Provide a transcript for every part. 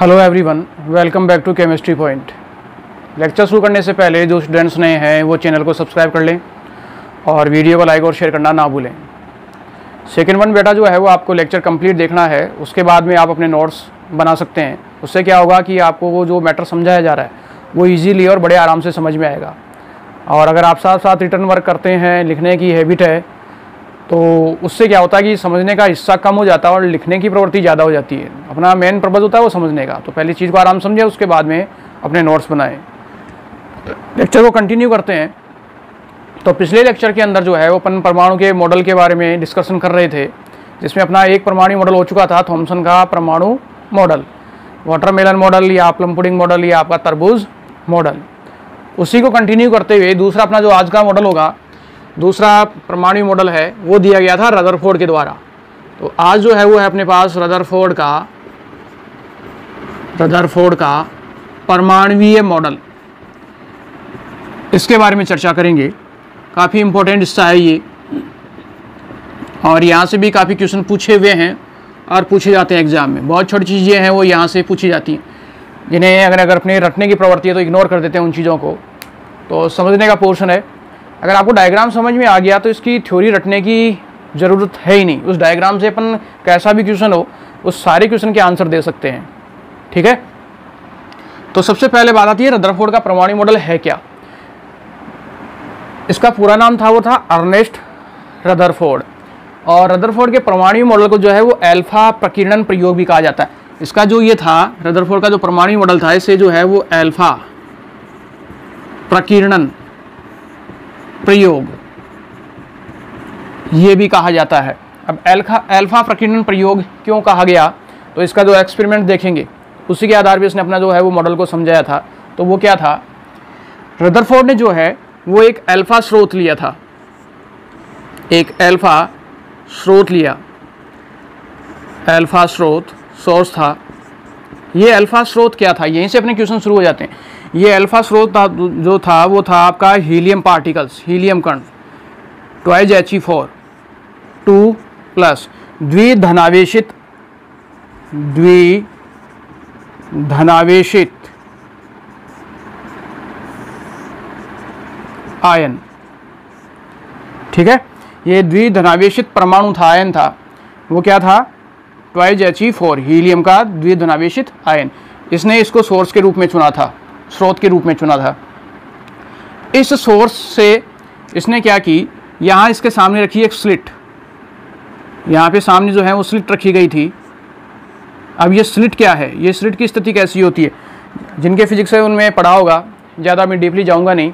Hello everyone, welcome back to chemistry point. Lecture शुरू करने से पहले जो स्टूडेंट्स नए हैं वो चैनल को सब्सक्राइब कर लें और वीडियो को लाइक और शेयर करना ना भूलें। सेकेंड वन बेटा जो है वो आपको लेक्चर कंप्लीट देखना है, उसके बाद में आप अपने नोट्स बना सकते हैं। उससे क्या होगा कि आपको वो जो मैटर समझाया जा रहा है वो ईजीली और बड़े आराम से समझ में आएगा। और अगर आप साथ साथ रिटर्न वर्क करते हैं, लिखने की हैबिट है, तो उससे क्या होता है कि समझने का हिस्सा कम हो जाता है और लिखने की प्रवृत्ति ज़्यादा हो जाती है। अपना मेन पर्पज़ होता है वो समझने का, तो पहली चीज़ को आराम समझें, उसके बाद में अपने नोट्स बनाएं। लेक्चर को कंटिन्यू करते हैं। तो पिछले लेक्चर के अंदर जो है वो अपन परमाणु के मॉडल के बारे में डिस्कशन कर रहे थे, जिसमें अपना एक परमाणु मॉडल हो चुका था, थॉमसन का परमाणु मॉडल, वाटरमेलन मॉडल या प्लम पुडिंग मॉडल या आपका तरबूज मॉडल। उसी को कंटिन्यू करते हुए दूसरा अपना जो आज का मॉडल होगा, दूसरा परमाणु मॉडल है, वो दिया गया था रदरफोर्ड के द्वारा। तो आज जो है वो है अपने पास रदरफोर्ड का परमाणुीय मॉडल। इसके बारे में चर्चा करेंगे। काफ़ी इंपॉर्टेंट हिस्सा है ये, और यहाँ से भी काफ़ी क्वेश्चन पूछे हुए हैं और पूछे जाते हैं एग्जाम में। बहुत छोटी चीज़ें हैं वो यहाँ से पूछी जाती हैं, जिन्हें अगर अपने रटने की प्रवृत्ति है तो इग्नोर कर देते हैं उन चीज़ों को। तो समझने का पोर्शन है। अगर आपको डायग्राम समझ में आ गया तो इसकी थ्योरी रटने की ज़रूरत है ही नहीं। उस डायग्राम से अपन कैसा भी क्वेश्चन हो उस सारे क्वेश्चन के आंसर दे सकते हैं। ठीक है, तो सबसे पहले बात आती है रदरफोर्ड का परमाणु मॉडल है क्या। इसका पूरा नाम था वो था अर्नेस्ट रदरफोर्ड, और रदरफोर्ड के परमाणु मॉडल को जो है वो अल्फा प्रकीर्णन प्रयोग भी कहा जाता है। इसका जो ये था रदरफोर्ड का जो परमाणु मॉडल था, इसे जो है वो अल्फा प्रकीर्णन प्रयोग ये भी कहा जाता है। अब अल्फा प्रकीर्णन प्रयोग क्यों कहा गया, तो इसका जो एक्सपेरिमेंट देखेंगे उसी के आधार पर इसने अपना जो है वो मॉडल को समझाया था। तो वो क्या था, रदरफोर्ड ने जो है वो एक अल्फा स्रोत लिया था, एक अल्फा स्रोत लिया, अल्फा स्रोत सोर्स था। ये अल्फा स्रोत क्या था, यहीं से अपने क्वेश्चन शुरू हो जाते हैं। ये अल्फा स्रोत जो था वो था आपका हीलियम पार्टिकल्स, हीलियम कण, ट्वाइज He4 2+ द्विधनावेशित आयन। ठीक है, ये द्विधनावेशित परमाणु था, आयन था। वो क्या था, ट्वाइज He4, हीलियम का द्विधनावेशित आयन। इसने इसको सोर्स के रूप में चुना था, स्रोत के रूप में चुना था। इस सोर्स से इसने क्या की, यहाँ इसके सामने रखी एक स्लिट, यहाँ पे सामने जो है वो स्लिट रखी गई थी। अब ये स्लिट क्या है, ये स्लिट की स्थिति कैसी होती है, जिनके फिजिक्स है उनमें पढ़ा होगा, ज़्यादा मैं डीपली जाऊँगा नहीं।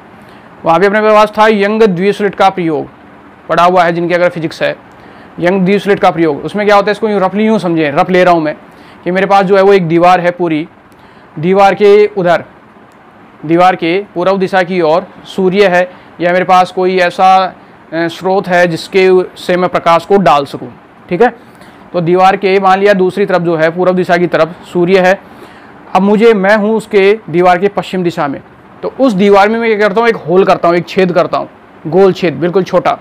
वहाँ पे अपने पास था यंग द्विस्लिट का प्रयोग, पढ़ा हुआ है जिनके अगर फिजिक्स है, यंग द्विस्लिट का प्रयोग। उसमें क्या होता है, इसको रफली यूँ समझें, रफ ले रहा हूँ मैं, कि मेरे पास जो है वो एक दीवार है पूरी, दीवार के उधर, दीवार के पूर्व दिशा की ओर सूर्य है, या मेरे पास कोई ऐसा स्रोत है जिसके से मैं प्रकाश को डाल सकूं। ठीक है, तो दीवार के मान लिया दूसरी तरफ जो है पूर्व दिशा की तरफ सूर्य है। अब मैं हूं उसके दीवार के पश्चिम दिशा में, तो उस दीवार में मैं क्या करता हूँ, एक होल करता हूँ, एक छेद करता हूँ, गोल छेद बिल्कुल छोटा।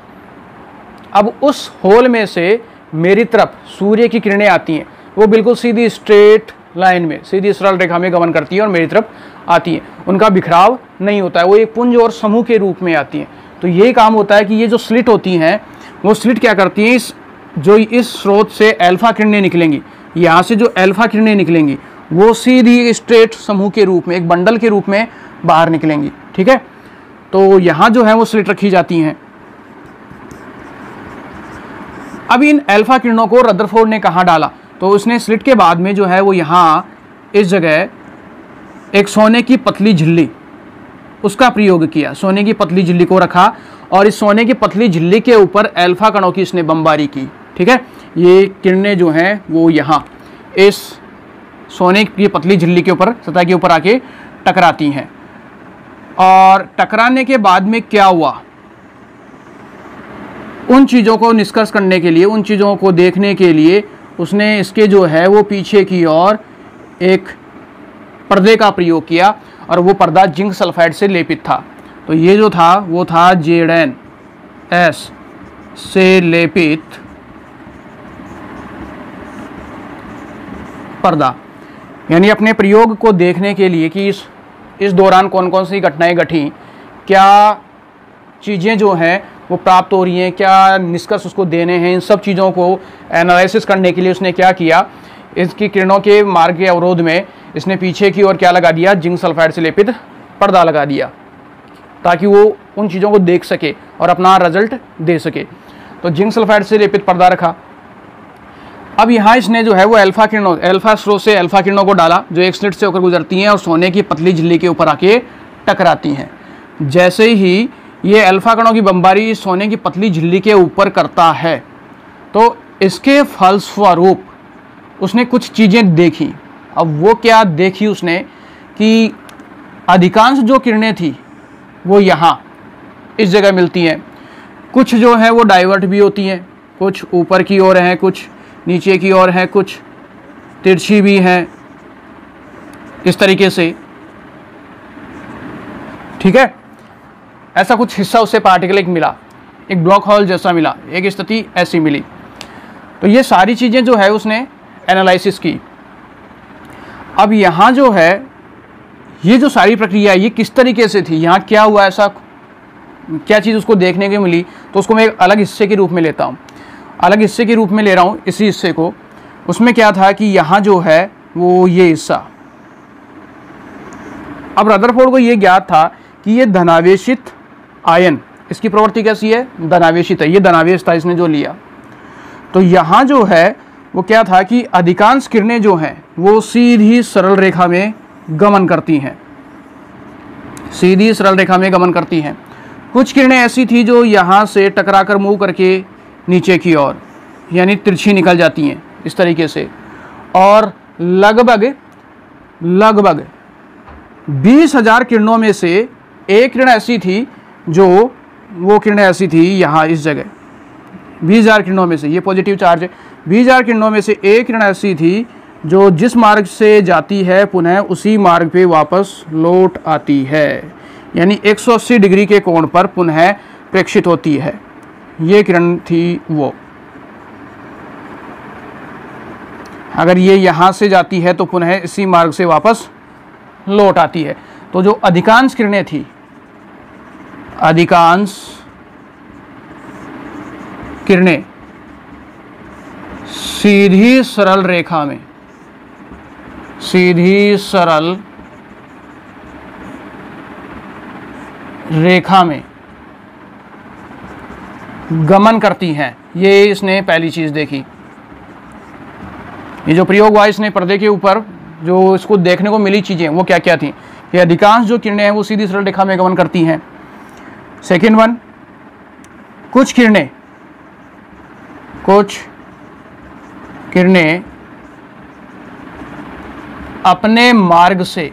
अब उस होल में से मेरी तरफ सूर्य की किरणें आती हैं, वो बिल्कुल सीधी स्ट्रेट लाइन में, सीधी सरल रेखा में गमन करती है और मेरी तरफ आती हैं। उनका बिखराव नहीं होता है, वो एक पुंज और समूह के रूप में आती हैं। तो ये काम होता है कि ये जो स्लिट होती हैं वो स्लिट क्या करती हैं, इस स्रोत से अल्फा किरणें निकलेंगी, यहाँ से जो अल्फा किरणें निकलेंगी वो सीधी स्ट्रेट समूह के रूप में, एक बंडल के रूप में बाहर निकलेंगी। ठीक है, तो यहाँ जो है वो स्लिट रखी जाती हैं। अब इन अल्फा किरणों को रदरफोर्ड ने कहाँ डाला, तो उसने स्लिट के बाद में जो है वो यहाँ इस जगह एक सोने की पतली झिल्ली, उसका प्रयोग किया। सोने की पतली झिल्ली को रखा और इस सोने की पतली झिल्ली के ऊपर अल्फा कणों की इसने बमबारी की। ठीक है, ये किरणें जो हैं वो यहाँ इस सोने की पतली झिल्ली के ऊपर, सतह के ऊपर आके टकराती हैं। और टकराने के बाद में क्या हुआ, उन चीज़ों को निष्कर्ष करने के लिए, उन चीज़ों को देखने के लिए उसने इसके जो है वो पीछे की ओर एक पर्दे का प्रयोग किया, और वो पर्दा जिंक सल्फाइड से लेपित था। तो ये जो था वो था ZnS से लेपित पर्दा। यानी अपने प्रयोग को देखने के लिए कि इस दौरान कौन कौन सी घटनाएं घटी, क्या चीज़ें जो हैं वो प्राप्त हो रही हैं, क्या निष्कर्ष उसको देने हैं, इन सब चीज़ों को एनालिसिस करने के लिए उसने क्या किया, इसकी किरणों के मार्ग के अवरोध में इसने पीछे की ओर क्या लगा दिया, जिंक सल्फाइड से लेपित पर्दा लगा दिया, ताकि वो उन चीज़ों को देख सके और अपना रिजल्ट दे सके। तो जिंक सल्फाइड से लेपित पर्दा रखा। अब यहाँ इसने जो है वो अल्फा स्रोत से अल्फा किरणों को डाला, जो एक स्लिट से होकर गुजरती हैं और सोने की पतली झिल्ली के ऊपर आके टकराती हैं। जैसे ही ये अल्फा कणों की बमबारी सोने की पतली झिल्ली के ऊपर करता है, तो इसके फलस्वरूप उसने कुछ चीज़ें देखी। अब वो क्या देखी उसने कि अधिकांश जो किरणें थी वो यहाँ इस जगह मिलती हैं, कुछ जो है वो डाइवर्ट भी होती हैं, कुछ ऊपर की ओर हैं, कुछ नीचे की ओर हैं, कुछ तिरछी भी हैं, इस तरीके से। ठीक है, ऐसा कुछ हिस्सा उससे पार्टिकल एक मिला, एक ब्लॉक होल जैसा मिला, एक स्थिति ऐसी मिली। तो ये सारी चीज़ें जो है उसने एनालिसिस की। अब यहाँ जो है ये जो सारी प्रक्रिया है ये किस तरीके से थी, यहाँ क्या हुआ, ऐसा क्या चीज़ उसको देखने को मिली, तो उसको मैं एक अलग हिस्से के रूप में लेता हूँ, अलग हिस्से के रूप में ले रहा हूँ इसी हिस्से को। उसमें क्या था कि यहाँ जो है वो ये हिस्सा, अब रदरफोर्ड को ये ज्ञात था कि ये धनावेशित आयन, इसकी प्रवृत्ति कैसी है, धनावेशित है, ये धनावेश था इसने जो लिया। तो यहाँ जो है वो क्या था कि अधिकांश किरणें जो हैं वो सीधी सरल रेखा में गमन करती हैं, सीधी सरल रेखा में गमन करती हैं। कुछ किरणें ऐसी थी जो यहाँ से टकराकर मूव करके नीचे की ओर यानी तिरछी निकल जाती हैं इस तरीके से, और लगभग 20,000 किरणों में से एक किरण ऐसी थी जो वो किरणें ऐसी थी यहाँ इस जगह, 20,000 किरणों में से, ये पॉजिटिव चार्ज है, 20,000 किरणों में से एक किरण ऐसी थी जो जिस मार्ग से जाती है पुनः उसी मार्ग पे वापस लौट आती है, यानी 180 डिग्री के कोण पर पुनः प्रेक्षित होती है। ये किरण थी वो। अगर ये यहाँ से जाती है तो पुनः इसी मार्ग से वापस लौट आती है। तो जो अधिकांश किरणें थी, अधिकांश किरणें सीधी सरल रेखा में, सीधी सरल रेखा में गमन करती हैं। ये इसने पहली चीज़ देखी। ये जो प्रयोग हुआ इसने पर्दे के ऊपर जो इसको देखने को मिली चीज़ें वो क्या क्या थी, कि अधिकांश जो किरणें हैं वो सीधी सरल रेखा में गमन करती हैं। सेकेंड वन, कुछ किरणें अपने मार्ग से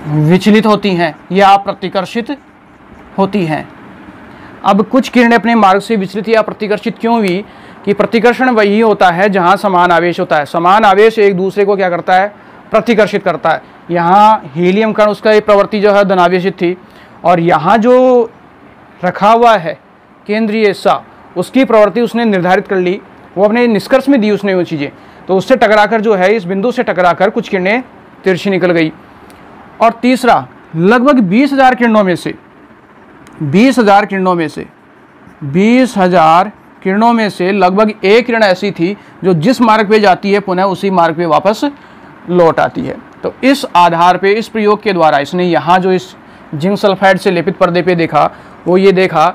विचलित होती हैं या प्रतिकर्षित होती हैं। अब कुछ किरणें अपने मार्ग से विचलित या प्रतिकर्षित क्यों हुई, कि प्रतिकर्षण वही होता है जहां समान आवेश होता है। समान आवेश एक दूसरे को क्या करता है, प्रतिकर्षित करता है। यहाँ हीलियम कण उसका एक प्रवृत्ति जो है धनावेशित थी, और यहाँ जो रखा हुआ है केंद्रीय हिस्सा उसकी प्रवृत्ति उसने निर्धारित कर ली, वो अपने निष्कर्ष में दी उसने वो चीज़ें। तो उससे टकराकर जो है, इस बिंदु से टकराकर कुछ किरणें तिरछी निकल गई। और तीसरा, लगभग 20,000 किरणों में से 20,000 किरणों में से लगभग एक किरण ऐसी थी जो जिस मार्ग पे जाती है पुनः उसी मार्ग पे वापस लौट आती है। तो इस आधार पे, इस प्रयोग के द्वारा इसने यहाँ जो इस जिंक सल्फाइड से लेपित पर्दे पे देखा, वो ये देखा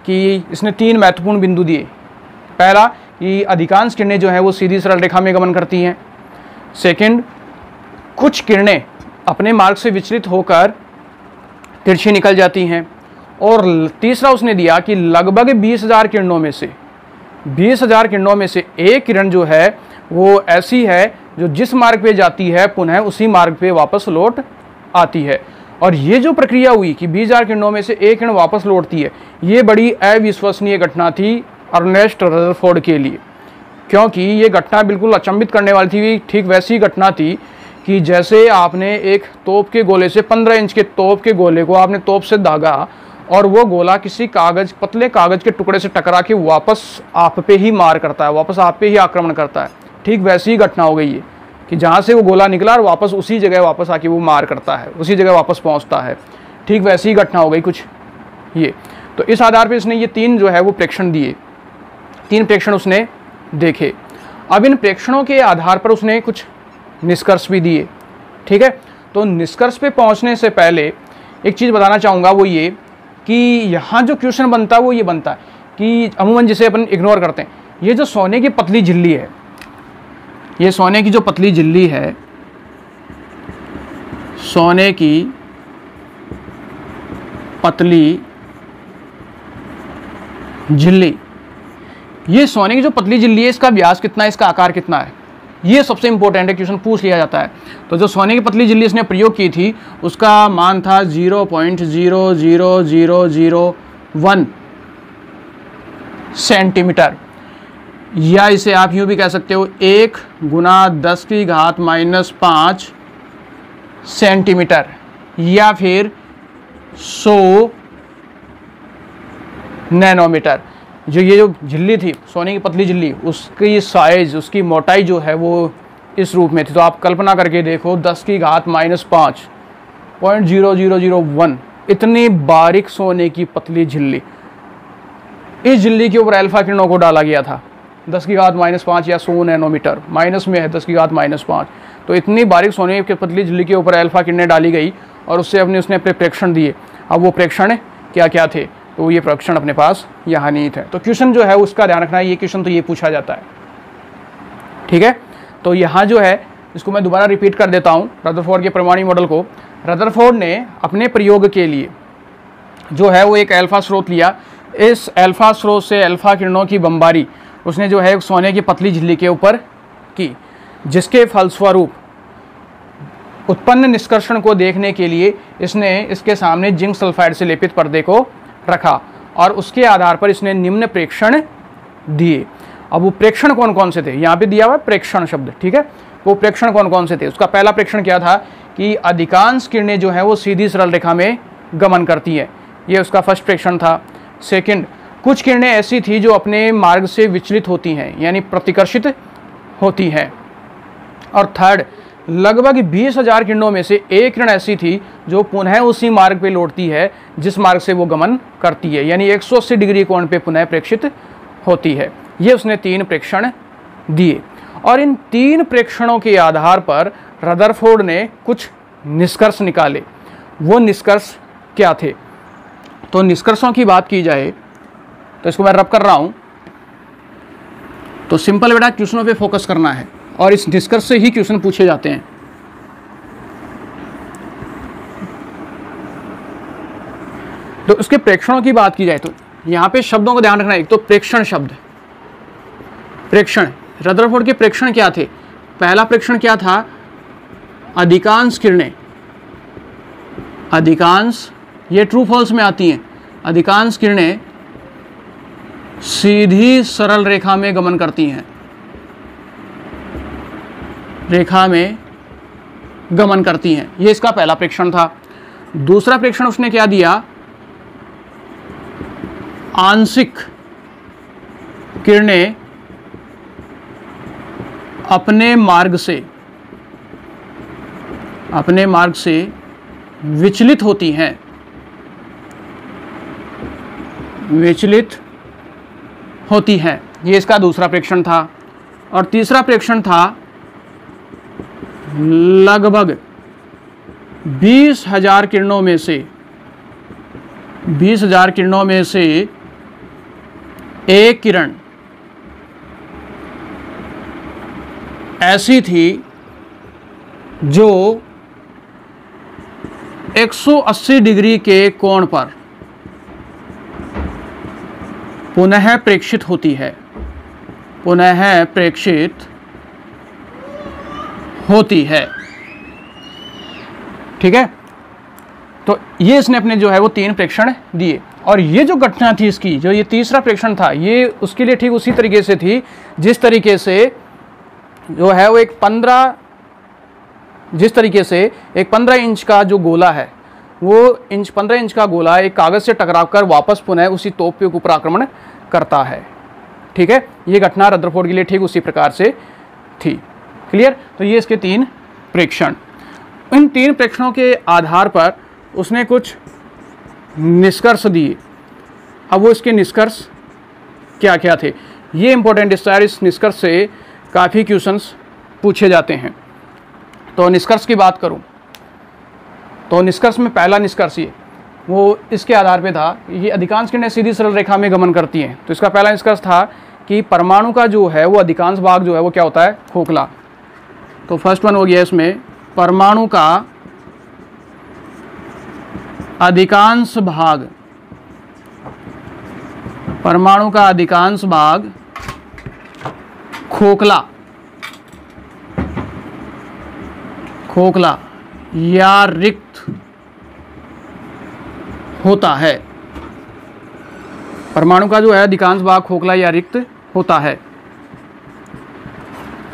कि इसने 3 महत्वपूर्ण बिंदु दिए। पहला, कि अधिकांश किरणें जो हैं वो सीधी सरल रेखा में गमन करती हैं। सेकंड, कुछ किरणें अपने मार्ग से विचलित होकर तिरछी निकल जाती हैं। और तीसरा उसने दिया कि लगभग 20,000 किरणों में से एक किरण जो है वो ऐसी है जो जिस मार्ग पे जाती है पुनः उसी मार्ग पे वापस लौट आती है। और ये जो प्रक्रिया हुई कि 20,000 किरणों में से एक किरण वापस लौटती है, ये बड़ी अविश्वसनीय घटना थी अर्नेस्ट रदरफोर्ड के लिए, क्योंकि ये घटना बिल्कुल अचंभित करने वाली थी। ठीक वैसी घटना थी कि जैसे आपने एक तोप के गोले से, 15 इंच के तोप के गोले को आपने तोप से दागा और वो गोला किसी पतले कागज के टुकड़े से टकरा के वापस आप पे ही मार करता है, वापस आप पे ही आक्रमण करता है। ठीक वैसी ही घटना हो गई है। कि जहाँ से वो गोला निकला और वापस उसी जगह वापस आके वो मार करता है, उसी जगह वापस पहुँचता है। ठीक वैसी ही घटना हो गई कुछ ये। तो इस आधार पर इसने ये 3 जो है वो प्रेक्षण दिए, 3 प्रेक्षण उसने देखे। अब इन प्रेक्षणों के आधार पर उसने कुछ निष्कर्ष भी दिए। ठीक है, तो निष्कर्ष पे पहुंचने से पहले एक चीज़ बताना चाहूँगा, वो ये कि यहाँ जो क्वेश्चन बनता है वो ये बनता है कि अमूमन जिसे अपन इग्नोर करते हैं, ये जो सोने की पतली झिल्ली है, ये सोने की जो पतली झिल्ली है, सोने की पतली झिल्ली, ये सोने की जो पतली झिल्ली है, इसका व्यास कितना है, इसका आकार कितना है, ये सबसे इंपॉर्टेंट है, क्वेश्चन पूछ लिया जाता है। तो जो सोने की पतली झिल्ली इसने प्रयोग की थी उसका मान था 0.00001 सेंटीमीटर, या इसे आप यूँ भी कह सकते हो 1 × 10⁻⁵ सेंटीमीटर, या फिर 100 नैनोमीटर। जो ये जो झिल्ली थी सोने की पतली झिल्ली, उसकी साइज, उसकी मोटाई जो है वो इस रूप में थी। तो आप कल्पना करके देखो 10⁻⁵.0001 इतनी बारीक सोने की पतली झिल्ली, इस झिल्ली के ऊपर अल्फा किरणों को डाला गया था 10⁻⁵ या 100 नैनोमीटर, माइनस में है 10⁻⁵। तो इतनी बारीक सोने की पतली झिल्ली के ऊपर अल्फा किरणें डाली गई और उससे उसने अपने प्रेक्षण दिए। अब वो प्रेक्षण क्या क्या थे, तो ये प्रेक्षण अपने पास यहाँ नहीं थे। तो क्वेश्चन जो है उसका ध्यान रखना है, ये क्वेश्चन तो ये पूछा जाता है। ठीक है, तो यहाँ जो है इसको मैं दोबारा रिपीट कर देता हूँ रदरफोर्ड के परमाणु मॉडल को। रदरफोर्ड ने अपने प्रयोग के लिए जो है वो एक अल्फा स्रोत लिया, इस अल्फा स्रोत से अल्फा किरणों की बमबारी उसने जो है सोने की पतली झिल्ली के ऊपर की, जिसके फलस्वरूप उत्पन्न निष्कर्षण को देखने के लिए इसने इसके सामने जिंक सल्फाइड से लेपित पर्दे को रखा और उसके आधार पर इसने निम्न प्रेक्षण दिए। अब वो प्रेक्षण कौन कौन से थे, यहाँ पे दिया हुआ प्रेक्षण शब्द। ठीक है, वो प्रेक्षण कौन कौन से थे, उसका पहला प्रेक्षण क्या था कि अधिकांश किरणें जो है वो सीधी सरल रेखा में गमन करती हैं, ये उसका फर्स्ट प्रेक्षण था। सेकंड, कुछ किरणें ऐसी थी जो अपने मार्ग से विचलित होती हैं, यानी प्रतिकर्षित होती हैं। और थर्ड, लगभग 20,000 किरणों में से एक किरण ऐसी थी जो पुनः उसी मार्ग पे लौटती है जिस मार्ग से वो गमन करती है, यानी 180 डिग्री कोण पे पुनः प्रेक्षित होती है। ये उसने 3 प्रेक्षण दिए और इन 3 प्रेक्षणों के आधार पर रदरफोर्ड ने कुछ निष्कर्ष निकाले। वो निष्कर्ष क्या थे, तो निष्कर्षों की बात की जाए तो इसको मैं रब कर रहा हूँ, तो सिंपल बेटा क्वेश्चनों पे फोकस करना है और इस निष्कर्ष से ही क्वेश्चन पूछे जाते हैं। तो उसके प्रेक्षणों की बात की जाए तो यहाँ पे शब्दों को ध्यान रखना है। एक तो प्रेक्षण शब्द, प्रेक्षण, रदरफोर्ड के प्रेक्षण क्या थे, पहला प्रेक्षण क्या था, अधिकांश किरणें, अधिकांश, ये ट्रू फॉल्स में आती हैं, अधिकांश किरणें सीधी सरल रेखा में गमन करती हैं, रेखा में गमन करती हैं, ये इसका पहला प्रेक्षण था। दूसरा प्रेक्षण उसने क्या दिया, आंशिक किरणें अपने मार्ग से विचलित होती हैं, विचलित होती हैं, ये इसका दूसरा प्रेक्षण था। और तीसरा प्रेक्षण था लगभग 20,000 किरणों में से 20,000 किरणों में से एक किरण ऐसी थी जो 180 डिग्री के कोण पर पुनः प्रेक्षित होती है, पुनः प्रेक्षित होती है। ठीक है, तो ये इसने अपने जो है वो 3 प्रेक्षण दिए। और ये जो घटना थी इसकी, जो ये तीसरा प्रेक्षण था, ये उसके लिए ठीक उसी तरीके से थी जिस तरीके से जो है वो जिस तरीके से एक 15 इंच का जो गोला है, वो 15 इंच का गोला एक कागज़ से टकराकर वापस पुनः उसी तोप के ऊपर आक्रमण करता है। ठीक है, ये घटना रदरफोर्ड के लिए ठीक उसी प्रकार से थी। क्लियर। तो ये इसके 3 प्रेक्षण। इन 3 प्रेक्षणों के आधार पर उसने कुछ निष्कर्ष दिए। अब वो इसके निष्कर्ष क्या क्या थे, ये इंपॉर्टेंट हिस्सा है। इस निष्कर्ष से काफ़ी क्वेश्चंस पूछे जाते हैं। तो निष्कर्ष की बात करूं तो निष्कर्ष में पहला निष्कर्ष ये वो इसके आधार पे था, ये अधिकांश किरणें सीधी सरल रेखा में गमन करती हैं। तो इसका पहला निष्कर्ष था कि परमाणु का जो है वो अधिकांश भाग जो है वो क्या होता है, खोखला। तो फर्स्ट वन हो गया इसमें, परमाणु का अधिकांश भाग, परमाणु का अधिकांश भाग खोखला, खोखला या रिक्त होता है। परमाणु का जो है अधिकांश भाग खोखला या रिक्त होता है।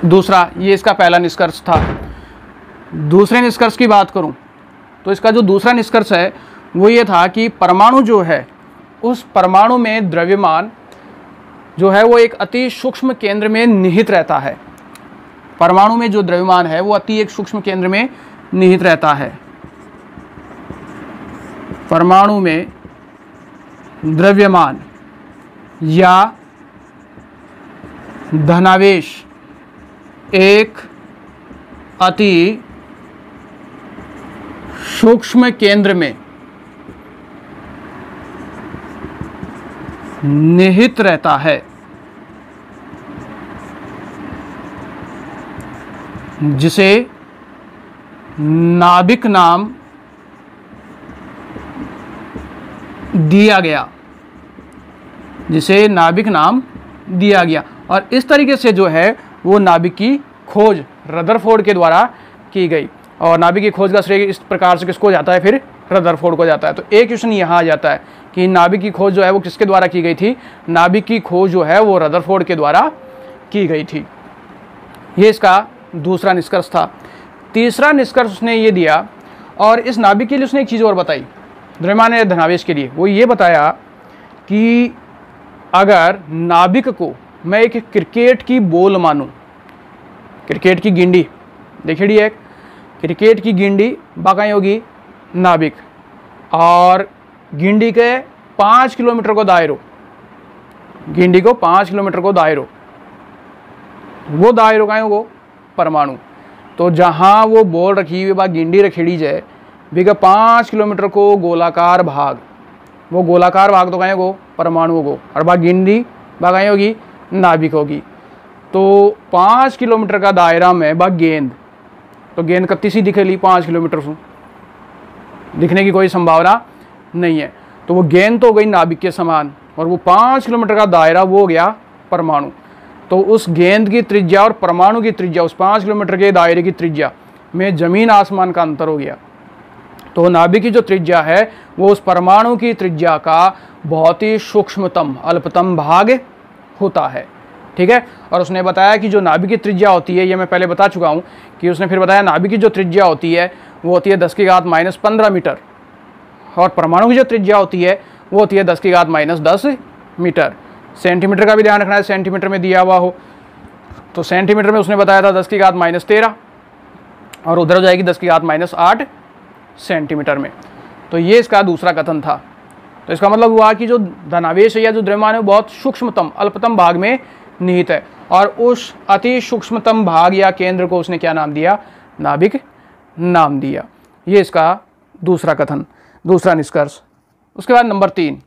दूसरा, ये इसका पहला निष्कर्ष था। दूसरे निष्कर्ष की बात करूं तो इसका जो दूसरा निष्कर्ष है वो ये था कि परमाणु जो है, उस परमाणु में द्रव्यमान जो है वो एक अति सूक्ष्म केंद्र में निहित रहता है। परमाणु में जो द्रव्यमान है वो अति एक सूक्ष्म केंद्र में निहित रहता है। परमाणु में द्रव्यमान या धनावेश एक अति सूक्ष्म केंद्र में निहित रहता है, जिसे नाभिक नाम दिया गया, जिसे नाभिक नाम दिया गया। और इस तरीके से जो है वो नाभिक की खोज रदरफोर्ड के द्वारा की गई। और नाभिक की खोज का श्रेय इस प्रकार से किसको जाता है, फिर रदरफोर्ड को जाता है। तो एक क्वेश्चन यहाँ आ जाता है कि नाभिक की खोज जो है वो किसके द्वारा की गई थी, नाभिक की खोज जो है वो रदरफोर्ड के द्वारा की गई थी। ये इसका दूसरा निष्कर्ष था। तीसरा निष्कर्ष उसने ये दिया, और इस नाभिक के लिए उसने एक चीज़ और बताई, द्रव्यमान या धनावेश के लिए। वो ये बताया कि अगर नाभिक को मैं एक क्रिकेट की बॉल मानूं, क्रिकेट की गिंडी देखिए, एक क्रिकेट की गिंडी बाकाई होगी नाभिक, और गिंडी के 5 किलोमीटर को दायरो, गिंडी को 5 किलोमीटर को दायरो, वो दायरो का वो परमाणु। तो जहाँ वो बॉल रखी हुई बा गिंडी रखेड़ी जाए बिगा 5 किलोमीटर को गोलाकार भाग, वो गोलाकार भाग तो कहें वो परमाणु को, और बा गिंडी बाकाई होगी नाभिक होगी। तो 5 किलोमीटर का दायरा में बा गेंद, तो गेंद कत्ती सी दिखेली 5 किलोमीटर से, दिखने की कोई संभावना नहीं है। तो वो गेंद तो हो गई नाभिक के समान, और वो 5 किलोमीटर का दायरा वो हो गया परमाणु। तो उस गेंद की त्रिज्या और परमाणु की त्रिज्या, उस 5 किलोमीटर के दायरे की त्रिज्या में जमीन आसमान का अंतर हो गया। तो नाभिक की जो त्रिज्या है वो उस परमाणु की त्रिज्या का बहुत ही सूक्ष्मतम अल्पतम भाग होता है। ठीक है। और उसने बताया कि जो नाभिक की त्रिज्या होती है, ये मैं पहले बता चुका हूँ कि उसने फिर बताया नाभिक की जो त्रिज्या होती है वो होती है 10⁻⁻15 मीटर, और परमाणु की जो त्रिज्या होती है वो होती है 10⁻10 मीटर। सेंटीमीटर का भी ध्यान रखना है, सेंटीमीटर में दिया हुआ हो। तो सेंटीमीटर में उसने बताया था 10⁻13, और उधर हो जाएगी 10⁻8 सेंटीमीटर में। तो ये इसका दूसरा कथन था। तो इसका मतलब हुआ कि जो धनावेश है या जो द्रव्यमान है बहुत सूक्ष्मतम अल्पतम भाग में निहित है, और उस अति सूक्ष्मतम भाग या केंद्र को उसने क्या नाम दिया, नाभिक नाम दिया। ये इसका दूसरा कथन, दूसरा निष्कर्ष। उसके बाद नंबर 3,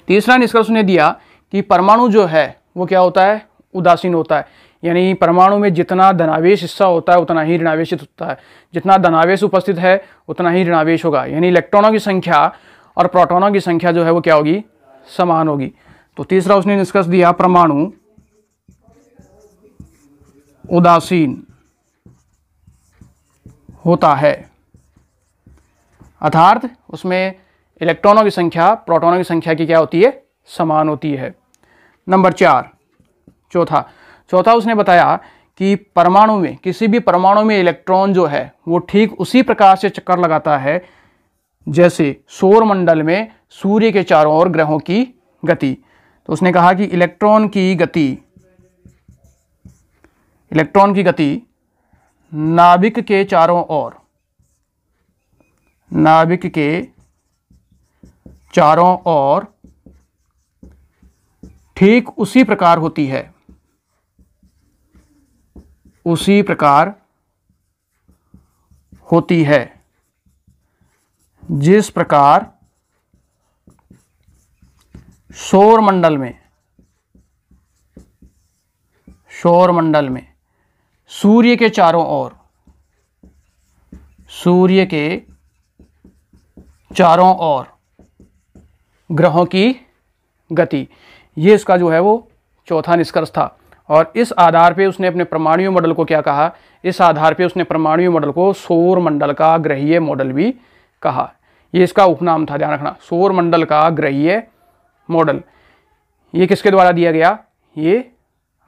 तीसरा निष्कर्ष उसने दिया कि परमाणु जो है वो क्या होता है, उदासीन होता है। यानी परमाणु में जितना धनावेश हिस्सा होता है उतना ही ऋणावेशित होता है, जितना धनावेश उपस्थित है उतना ही ऋणावेश होगा। यानी इलेक्ट्रॉनों की संख्या और प्रोटॉनों की संख्या जो है वो क्या होगी, समान होगी। तो तीसरा उसने निष्कर्ष दिया, परमाणु उदासीन होता है, अर्थात उसमें इलेक्ट्रॉनों की संख्या प्रोटॉनों की संख्या की क्या होती है, समान होती है। नंबर 4, चौथा उसने बताया कि परमाणु में, किसी भी परमाणु में इलेक्ट्रॉन जो है वो ठीक उसी प्रकार से चक्कर लगाता है जैसे सौर मंडल में सूर्य के चारों ओर ग्रहों की गति। तो उसने कहा कि इलेक्ट्रॉन की गति इलेक्ट्रॉन की गति नाभिक के चारों ओर, नाभिक के चारों ओर ठीक उसी प्रकार होती है, उसी प्रकार होती है जिस प्रकार सौर मंडल में, सौर मंडल में सूर्य के चारों ओर, सूर्य के चारों ओर ग्रहों की गति। ये इसका जो है वो चौथा निष्कर्ष था। और इस आधार पे उसने अपने परमाणु मॉडल को क्या कहा, इस आधार पे उसने परमाणु मॉडल को सौर मंडल का ग्रहीय मॉडल भी कहा। ये इसका उपनाम था, ध्यान रखना, सौर मंडल का ग्रहीय मॉडल। ये किसके द्वारा दिया गया, ये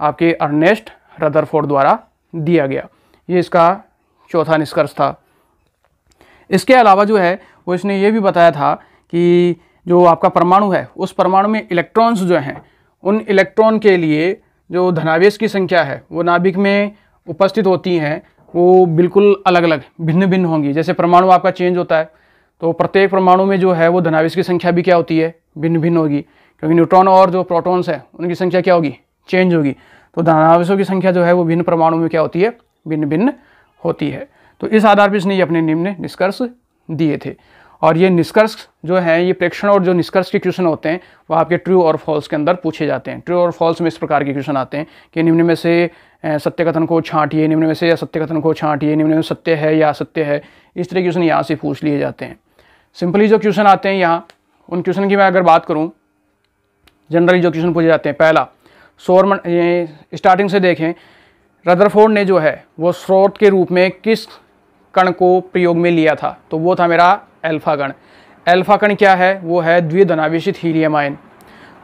आपके अर्नेस्ट रदरफोर्ड द्वारा दिया गया। ये इसका चौथा निष्कर्ष था। इसके अलावा जो है वो इसने ये भी बताया था कि जो आपका परमाणु है उस परमाणु में इलेक्ट्रॉन्स जो हैं, उन इलेक्ट्रॉन के लिए जो धनावेश की संख्या है वो नाभिक में उपस्थित होती हैं, वो बिल्कुल अलग अलग भिन्न भिन्न होंगी। जैसे परमाणु आपका चेंज होता है तो प्रत्येक परमाणु में जो है वो धनावेश की संख्या भी क्या होती है, भिन्न भिन्न होगी, क्योंकि न्यूट्रॉन और जो प्रोटॉन्स है उनकी संख्या क्या होगी, चेंज होगी। तो धनावेशों की संख्या जो है वो भिन्न परमाणु में क्या होती है, भिन्न भिन्न होती है। तो इस आधार पर इसने ये अपने निम्न निष्कर्ष दिए थे। और ये निष्कर्ष जो हैं, ये प्रेक्षण और जो निष्कर्ष के क्वेश्चन होते हैं वो आपके ट्रू और फॉल्स के अंदर पूछे जाते हैं। ट्रू और फॉल्स में इस प्रकार के क्वेश्चन आते हैं कि निम्न में से सत्य कथन को छांटिए, निम्न में से असत्य कथन को छांटिए, निम्न में सत्य है या असत्य है। इस तरह के क्वेश्चन यहाँ से पूछ लिए जाते हैं। सिंपली जो क्वेश्चन आते हैं यहाँ, उन क्वेश्चन की मैं अगर बात करूँ, जनरली जो क्वेश्चन पूछे जाते हैं, पहला सौर स्टार्टिंग से देखें, रदरफोर्ड ने जो है वो स्रोत के रूप में किस कण को प्रयोग में लिया था, तो वो था मेरा अल्फा कण। अल्फा कण क्या है, वो है द्विधनावेशित हीलियम आयन।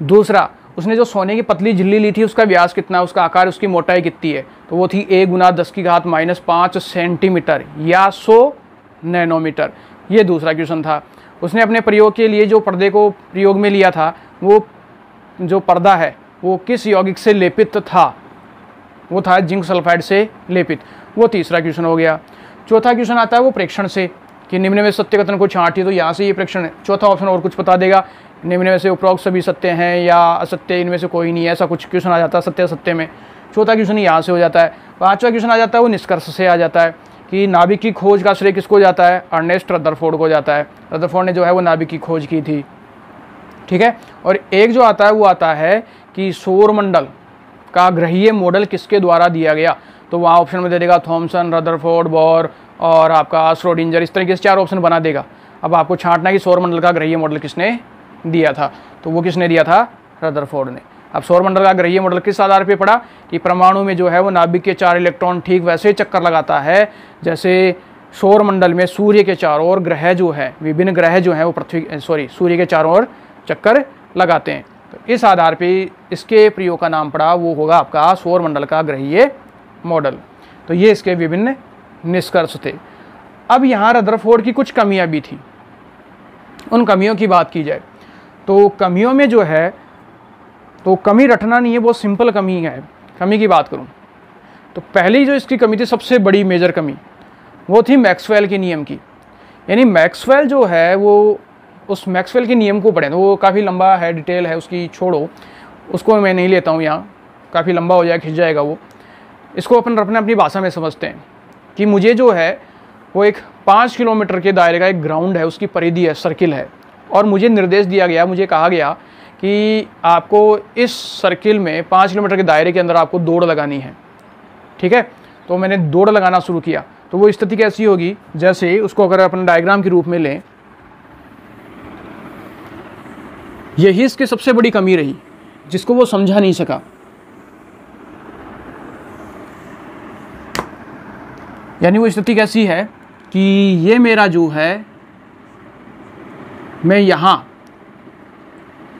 दूसरा, उसने जो सोने की पतली झिल्ली ली थी उसका व्यास कितना, उसका आकार, उसकी मोटाई कितनी है, तो वो थी a × 10⁻⁻5 सेंटीमीटर या 100 नैनोमीटर। ये दूसरा क्वेश्चन था। उसने अपने प्रयोग के लिए जो पर्दे को प्रयोग में लिया था, वो जो पर्दा है वो किस यौगिक से लेपित था, वो था जिंक सल्फाइड से लेपित। वो तीसरा क्वेश्चन हो गया। चौथा क्वेश्चन आता है वो प्रेक्षण से, कि निम्न में सत्य कथन को छांटिए, तो यहाँ से ये प्रेक्षण है। चौथा ऑप्शन और कुछ बता देगा, निम्न में से उपरोक्त सभी सत्य हैं या असत्य, इनमें से कोई नहीं है, ऐसा कुछ क्वेश्चन आ जाता है सत्य असत्य में। चौथा क्वेश्चन यहाँ से हो जाता है। पांचवा क्वेश्चन आ जाता है वो निष्कर्ष से आ जाता है कि नाभिक की खोज का श्रेय किसको जाता है, अर्नेस्ट रदरफोर्ड को जाता है। रदरफोर्ड ने जो है वो नाभिक की खोज की थी, ठीक है। और एक जो आता है वो आता है कि सौरमंडल का ग्रहीय मॉडल किसके द्वारा दिया गया, तो वहाँ ऑप्शन में दे देगा थॉमसन, रदरफोर्ड, बोर और आपका श्रोडिंजर। इस तरीके से 4 ऑप्शन बना देगा। अब आपको छांटना कि सौरमंडल का ग्रहीय मॉडल किसने दिया था, तो वो किसने दिया था, रदरफोर्ड ने। अब सौरमंडल का ग्रहीय मॉडल किस आधार पे पड़ा, कि परमाणु में जो है वो नाभिक के 4 इलेक्ट्रॉन ठीक वैसे चक्कर लगाता है जैसे सौरमंडल में सूर्य के चारों ओर ग्रह जो है, विभिन्न ग्रह जो हैं वो सूर्य के चारों ओर चक्कर लगाते हैं। तो इस आधार पे इसके प्रयोग का नाम पड़ा वो होगा आपका सौरमंडल का ग्रहीय मॉडल। तो ये इसके विभिन्न निष्कर्ष थे। अब यहाँ रदरफोर्ड की कुछ कमियां भी थी, उन कमियों की बात की जाए तो कमियों में जो है, तो कमी रटना नहीं है, बहुत सिंपल कमी है। कमी की बात करूं तो पहली जो इसकी कमी थी, सबसे बड़ी मेजर कमी, वो थी मैक्सवेल के नियम की। यानी मैक्सवेल जो है वो, उस मैक्सवेल के नियम को पढ़ें तो वो काफ़ी लंबा है, डिटेल है उसकी, छोड़ो उसको मैं नहीं लेता हूँ यहाँ, काफ़ी लंबा हो जाएगा, खिंच जाएगा वो। इसको अपनी भाषा में समझते हैं कि मुझे जो है वो एक 5 किलोमीटर के दायरे का एक ग्राउंड है, उसकी परिधि है, सर्किल है, और मुझे निर्देश दिया गया, मुझे कहा गया कि आपको इस सर्किल में 5 किलोमीटर के दायरे के अंदर आपको दौड़ लगानी है, ठीक है। तो मैंने दौड़ लगाना शुरू किया। तो वो स्थिति कैसी होगी, जैसे उसको अगर अपन डायग्राम के रूप में लें, यही इसकी सबसे बड़ी कमी रही जिसको वो समझा नहीं सका। यानी वो स्थिति कैसी है कि ये मेरा जो है, मैं यहाँ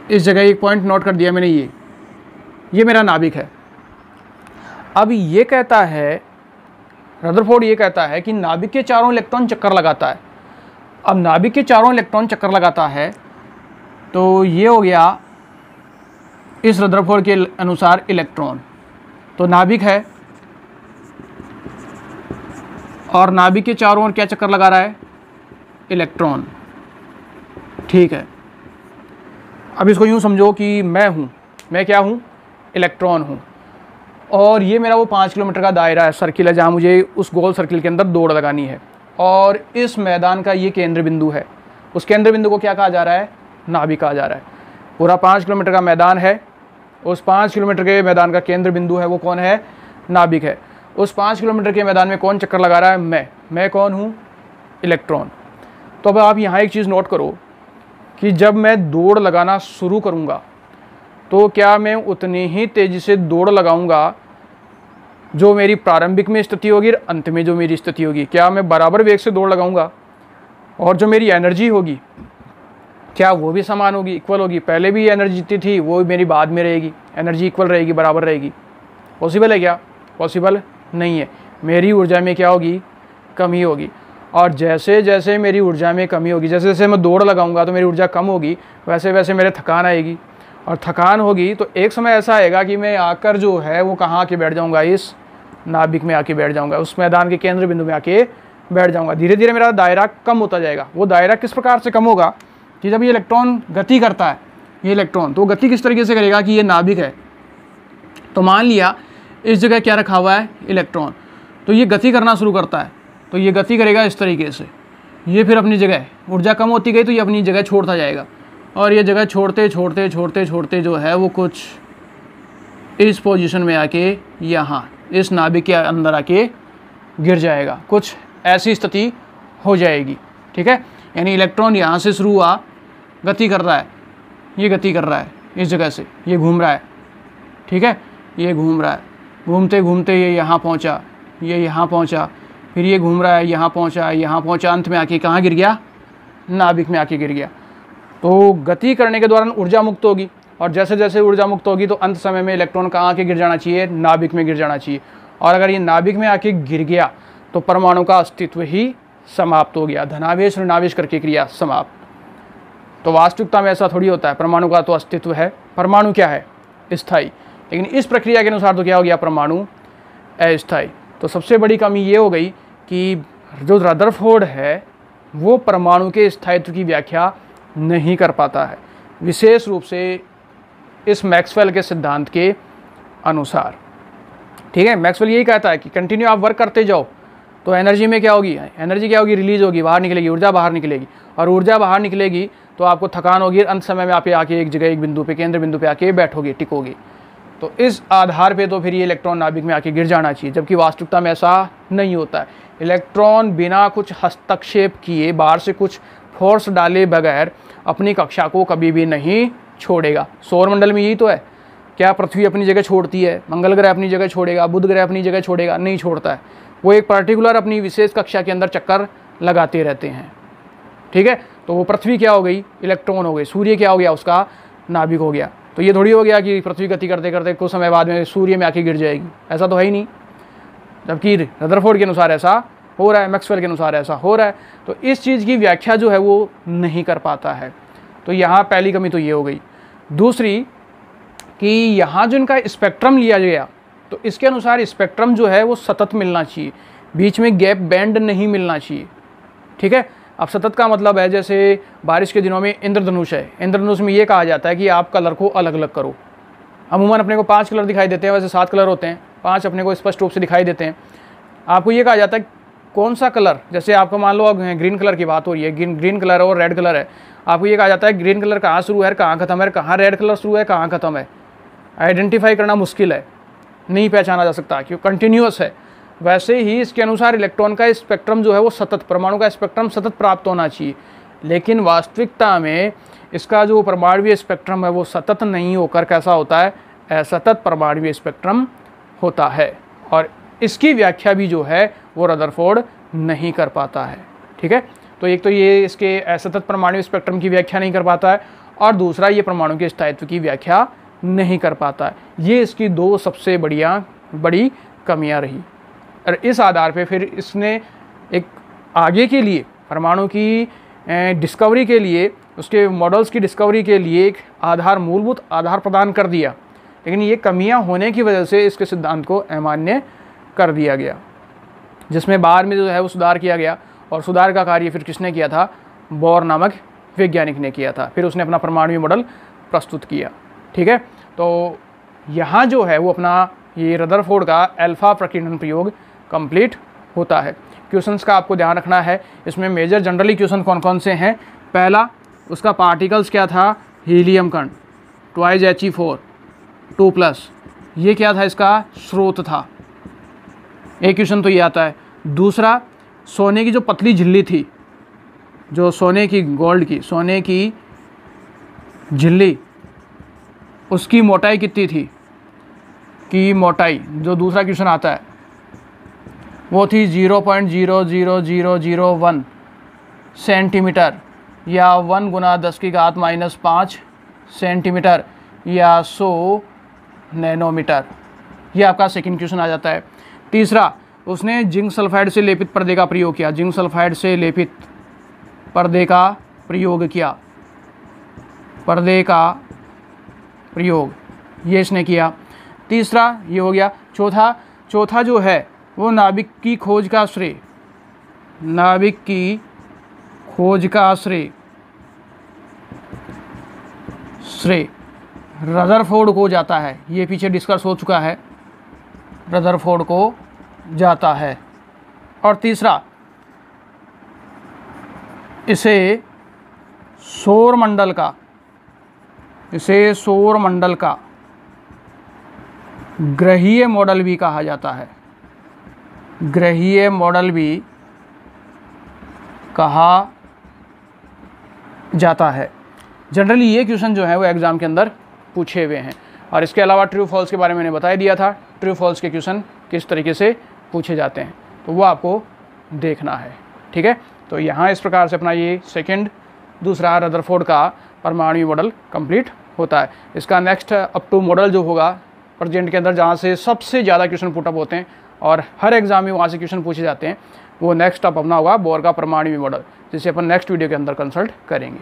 इस जगह एक पॉइंट नोट कर दिया मैंने, ये मेरा नाभिक है। अब ये कहता है, रदरफोर्ड ये कहता है कि नाभिक के चारों इलेक्ट्रॉन चक्कर लगाता है। अब नाभिक के चारों इलेक्ट्रॉन चक्कर लगाता है तो ये हो गया इस रदरफोर्ड के अनुसार इलेक्ट्रॉन। तो नाभिक है, और नाभिक के चारों ओर क्या चक्कर लगा रहा है? इलेक्ट्रॉन। ठीक है, अब इसको यूँ समझो कि मैं क्या हूँ? इलेक्ट्रॉन हूँ, और ये मेरा वो 5 किलोमीटर का दायरा है, सर्किल है, जहाँ मुझे उस गोल सर्किल के अंदर दौड़ लगानी है। और इस मैदान का ये केंद्र बिंदु है। उस केंद्र बिंदु को क्या कहा जा रहा है? नाभिक कहा जा रहा है। पूरा 5 किलोमीटर का मैदान है, उस 5 किलोमीटर के मैदान का केंद्र बिंदु है, वो कौन है? नाभिक है। उस 5 किलोमीटर के मैदान में कौन चक्कर लगा रहा है? मैं कौन हूँ? इलेक्ट्रॉन। तो अब आप यहाँ एक चीज़ नोट करो कि जब मैं दौड़ लगाना शुरू करूँगा तो क्या मैं उतनी ही तेज़ी से दौड़ लगाऊंगा जो मेरी प्रारंभिक में स्थिति होगी और अंत में जो मेरी स्थिति होगी? क्या मैं बराबर वेग से दौड़ लगाऊंगा? और जो मेरी एनर्जी होगी क्या वो भी समान होगी, इक्वल होगी? पहले भी एनर्जी जितनी थी वो मेरी बाद में रहेगी, एनर्जी इक्वल रहेगी, बराबर रहेगी? पॉसिबल है क्या? पॉसिबल नहीं है। मेरी ऊर्जा में क्या होगी? कमी होगी। और जैसे जैसे मेरी ऊर्जा में कमी होगी, जैसे जैसे मैं दौड़ लगाऊंगा तो मेरी ऊर्जा कम होगी, वैसे वैसे मेरे थकान आएगी, और थकान होगी तो एक समय ऐसा आएगा कि मैं आकर जो है वो कहाँ आके बैठ जाऊँगा? इस नाभिक में आके बैठ जाऊँगा, उस मैदान के केंद्र बिंदु में आके बैठ जाऊँगा। धीरे धीरे मेरा दायरा कम होता जाएगा। वो दायरा किस प्रकार से कम होगा कि जब ये इलेक्ट्रॉन गति करता है, ये इलेक्ट्रॉन तो गति किस तरीके से करेगा कि ये नाभिक है, तो मान लिया इस जगह क्या रखा हुआ है? इलेक्ट्रॉन। तो ये गति करना शुरू करता है, तो ये गति करेगा इस तरीके से, ये फिर अपनी जगह, ऊर्जा कम होती गई तो ये अपनी जगह छोड़ता जाएगा, और ये जगह छोड़ते छोड़ते छोड़ते छोड़ते जो है वो कुछ इस पोजीशन में आके यहाँ इस नाभिक के अंदर आके गिर जाएगा, कुछ ऐसी स्थिति हो जाएगी। ठीक है, यानी इलेक्ट्रॉन यहाँ से शुरू हुआ, गति कर रहा है, ये गति कर रहा है इस जगह से, ये घूम रहा है। ठीक है, ये घूम रहा है, घूमते घूमते ये यहाँ पहुँचा, ये यहाँ पहुँचा, फिर ये घूम रहा है, यहाँ पहुँचा, यहाँ पहुँचा, अंत में आके कहाँ गिर गया? नाभिक में आके गिर गया। तो गति करने के दौरान ऊर्जा मुक्त होगी, और जैसे जैसे ऊर्जा मुक्त होगी तो अंत समय में इलेक्ट्रॉन कहाँ आके गिर जाना चाहिए? नाभिक में गिर जाना चाहिए। और अगर ये नाभिक में आके गिर गया तो परमाणु का अस्तित्व ही समाप्त हो गया, धनावेश ऋणावेश करके क्रिया समाप्त। तो वास्तविकता में ऐसा थोड़ी होता है, परमाणु का तो अस्तित्व है। परमाणु क्या है? स्थायी। लेकिन इस प्रक्रिया के अनुसार तो क्या हो गया? परमाणु अस्थायी। तो सबसे बड़ी कमी ये हो गई कि जो रदरफोर्ड है वो परमाणु के स्थायित्व की व्याख्या नहीं कर पाता है, विशेष रूप से इस मैक्सवेल के सिद्धांत के अनुसार। ठीक है, मैक्सवेल यही कहता है कि कंटिन्यू आप वर्क करते जाओ तो एनर्जी में क्या होगी? एनर्जी क्या होगी? रिलीज होगी, बाहर निकलेगी, ऊर्जा बाहर निकलेगी, और ऊर्जा बाहर निकलेगी तो आपको थकान होगी, अंत समय में आप आके एक जगह, एक बिंदु पे, केंद्र बिंदु पे आके बैठोगे, टिकोगे। तो इस आधार पे तो फिर ये इलेक्ट्रॉन नाभिक में आके गिर जाना चाहिए, जबकि वास्तविकता में ऐसा नहीं होता है। इलेक्ट्रॉन बिना कुछ हस्तक्षेप किए, बाहर से कुछ फोर्स डाले बगैर अपनी कक्षा को कभी भी नहीं छोड़ेगा। सौरमंडल में यही तो है। क्या पृथ्वी अपनी जगह छोड़ती है? मंगल ग्रह अपनी जगह छोड़ेगा? बुध ग्रह अपनी जगह छोड़ेगा? नहीं छोड़ता है। वो एक पर्टिकुलर अपनी विशेष कक्षा के अंदर चक्कर लगाते रहते हैं। ठीक है, तो वो पृथ्वी क्या हो गई? इलेक्ट्रॉन हो गई। सूर्य क्या हो गया? उसका नाभिक हो गया। तो ये थोड़ी हो गया कि पृथ्वी गति करते करते कुछ समय बाद में सूर्य में आके गिर जाएगी, ऐसा तो है ही नहीं। जबकि रदरफोर्ड के अनुसार ऐसा हो रहा है, मैक्सवेल के अनुसार ऐसा हो रहा है। तो इस चीज़ की व्याख्या जो है वो नहीं कर पाता है। तो यहाँ पहली कमी तो ये हो गई। दूसरी कि यहाँ जो इनका स्पेक्ट्रम लिया गया तो इसके अनुसार स्पेक्ट्रम जो है वो सतत मिलना चाहिए, बीच में गैप बैंड नहीं मिलना चाहिए। ठीक है, अब सतत का मतलब है जैसे बारिश के दिनों में इंद्रधनुष है, इंद्रधनुष में ये कहा जाता है कि आप कलर को अलग अलग करो। अमूमन अपने को 5 कलर दिखाई देते हैं, वैसे 7 कलर होते हैं, 5 अपने को स्पष्ट रूप से दिखाई देते हैं। आपको ये कहा जाता है कौन सा कलर, जैसे आपको मान लो ग्रीन कलर की बात हो रही है, ग्रीन कलर और रेड कलर है, आपको ये कहा जाता है ग्रीन कलर कहाँ शुरू है, कहाँ खत्म है, कहाँ रेड कलर शुरू है, कहाँ खत्म है। आइडेंटिफाई करना मुश्किल है, नहीं पहचाना जा सकता क्योंकि कंटिन्यूअस है। वैसे ही इसके अनुसार इलेक्ट्रॉन का स्पेक्ट्रम जो है वो सतत, परमाणु का स्पेक्ट्रम सतत प्राप्त होना चाहिए। लेकिन वास्तविकता में इसका जो परमाणुवीय स्पेक्ट्रम है वो सतत नहीं होकर कैसा होता है? असतत परमाणुवीय स्पेक्ट्रम होता है। और इसकी व्याख्या भी जो है वो रदरफोर्ड नहीं कर पाता है। ठीक है, तो एक तो ये इसके असतत परमाणुवीय स्पेक्ट्रम की व्याख्या नहीं कर पाता है, और दूसरा ये परमाणु के स्थायित्व की व्याख्या नहीं कर पाता है। ये इसकी दो सबसे बड़ी कमियां रही। और इस आधार पे फिर इसने एक आगे के लिए परमाणु की डिस्कवरी के लिए, उसके मॉडल्स की डिस्कवरी के लिए एक मूलभूत आधार प्रदान कर दिया। लेकिन ये कमियां होने की वजह से इसके सिद्धांत को अमान्य कर दिया गया। जिसमें बाद में जो है वो सुधार किया गया, और सुधार का कार्य फिर किसने किया था? बोर नामक वैज्ञानिक ने किया था। फिर उसने अपना परमाणु मॉडल प्रस्तुत किया। ठीक है, तो यहाँ जो है वो अपना ये रदरफोर्ड का अल्फा प्रकीर्णन प्रयोग कंप्लीट होता है। क्वेश्चंस का आपको ध्यान रखना है, इसमें मेजर जनरली क्वेश्चन कौन कौन से हैं। पहला, उसका पार्टिकल्स क्या था? हीलियम कण, ट्वाइस He4 2+, ये क्या था? इसका स्रोत था। एक क्वेश्चन तो ये आता है। दूसरा, सोने की जो पतली झिल्ली थी, जो सोने की गोल्ड की सोने की झिल्ली, उसकी मोटाई कितनी थी? की मोटाई जो दूसरा क्वेश्चन आता है वो थी 0.00001 सेंटीमीटर, या 1 × 10⁻⁻5 सेंटीमीटर, या 100 नैनोमीटर। ये आपका सेकंड क्वेश्चन आ जाता है। तीसरा, उसने जिंक सल्फाइड से लेपित पर्दे का प्रयोग किया। जिंक सल्फाइड से लेपित पर्दे का प्रयोग किया, पर्दे का प्रयोग ये इसने किया। तीसरा ये हो गया। चौथा जो है वो नाभिक की खोज का श्रेय, नाभिक की खोज का श्रेय रदरफोर्ड को जाता है। ये पीछे डिस्कस हो चुका है, रदरफोर्ड को जाता है। और तीसरा, इसे सौर मंडल का ग्रहीय मॉडल भी कहा जाता है, ग्रहीय मॉडल भी कहा जाता है। जनरली ये क्वेश्चन जो है वो एग्ज़ाम के अंदर पूछे हुए हैं। और इसके अलावा ट्रू फॉल्स के बारे में मैंने बता दिया था, ट्रू फॉल्स के क्वेश्चन किस तरीके से पूछे जाते हैं, तो वो आपको देखना है। ठीक है, तो यहाँ इस प्रकार से अपना ये दूसरा रदरफोर्ड का परमाणु मॉडल कंप्लीट होता है। इसका नेक्स्ट अप टू मॉडल जो होगा प्रेजेंट के अंदर, जहाँ से सबसे ज़्यादा क्वेश्चन पुटअप होते हैं और हर एग्जाम में वहाँ से क्वेश्चन पूछे जाते हैं, वो नेक्स्ट अप अपना होगा बोर का परमाणु मॉडल, जिसे अपन नेक्स्ट वीडियो के अंदर कंसल्ट करेंगे।